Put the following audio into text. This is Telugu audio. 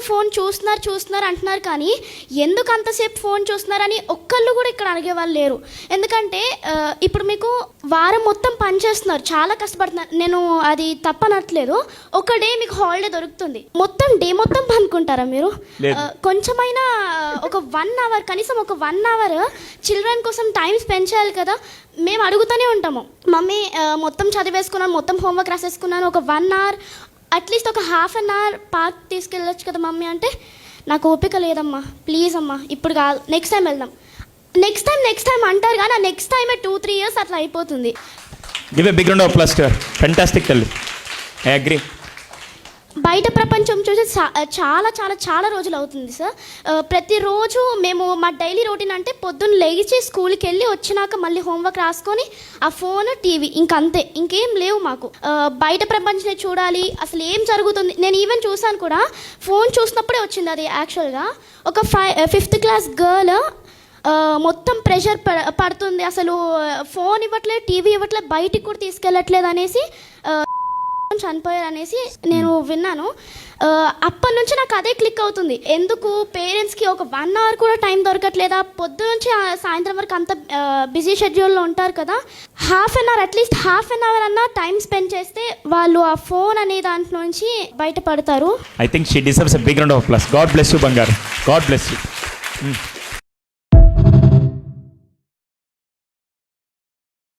ఫోన్ చూస్తున్నారు అంటున్నారు, కానీ ఎందుకు అంతసేపు ఫోన్ చూస్తున్నారని ఒక్కళ్ళు కూడా ఇక్కడ అడిగేవాళ్ళు లేరు. ఎందుకంటే ఇప్పుడు మీకు వారం మొత్తం పని చేస్తున్నారు, చాలా కష్టపడుతున్నారు, నేను అది తప్పనట్లేదు. ఒక డే మీకు హాలిడే దొరుకుతుంది, మొత్తం డే మొత్తం పనుకుంటారా మీరు? కొంచెమైనా ఒక 1 hour, కనీసం ఒక 1 hour చిల్డ్రన్ కోసం టైం స్పెండ్ చేయాలి కదా. మేము అడుగుతూనే ఉంటాము, మమ్మీ మొత్తం చదివేసుకున్నాను, మొత్తం హోంవర్క్ రాసేసుకున్నాను, ఒక 1 hour అట్లీస్ట్ ఒక 1/2 hour పార్క్ తీసుకెళ్ళొచ్చు కదా మమ్మీ అంటే, నాకు ఓపిక లేదమ్మా, ప్లీజ్ అమ్మా ఇప్పుడు కాదు, నెక్స్ట్ టైం వెళ్దాం, నెక్స్ట్ టైం అంటారు, కానీ ఆ నెక్స్ట్ టైమే 2-3 years అట్లా అయిపోతుంది. Give a big round of applause to her. Fantastic తల్లి, ఐ అగ్రీ. బయట ప్రపంచం చూసి చాలా చాలా చాలా రోజులు అవుతుంది సార్. ప్రతిరోజు మేము మా డైలీ రొటీన్ అంటే పొద్దున్న లేచి స్కూల్కి వెళ్ళి వచ్చినాక మళ్ళీ హోంవర్క్ రాసుకొని ఆ ఫోన్, టీవీ, ఇంకంతే, ఇంకేం లేవు మాకు. బయట ప్రపంచం చూడాలి, అసలు ఏం జరుగుతుంది. నేను ఈవెన్ చూసాను కూడా, ఫోన్ చూసినప్పుడే వచ్చింది అది. యాక్చువల్గా ఒక 5th class గర్ల్ మొత్తం ప్రెషర్ పడుతుంది, అసలు ఫోన్ ఇవ్వట్లేదు, టీవీ ఇవ్వట్లేదు, బయటికి కూడా తీసుకెళ్ళట్లేదు అనేసి చనిపోయారు అనేసి నేను విన్నాను. అప్పటి నుంచి నాకు అదే క్లిక్ అవుతుంది, ఎందుకు పేరెంట్స్కి ఒక 1 hour కూడా టైం దొరకట్లేదా? పొద్దు నుంచి సాయంత్రం వరకు అంత బిజీ షెడ్యూల్లో ఉంటారు కదా, అట్లీస్ట్ హాఫ్ అన్ అవర్ అన్నా టైం స్పెండ్ చేస్తే వాళ్ళు ఆ ఫోన్ అనే దాంట్లో నుంచి బయటపడతారు. I think she deserves a big round of applause. God bless you బంగారు, గాడ్ బ్లెస్ యూ.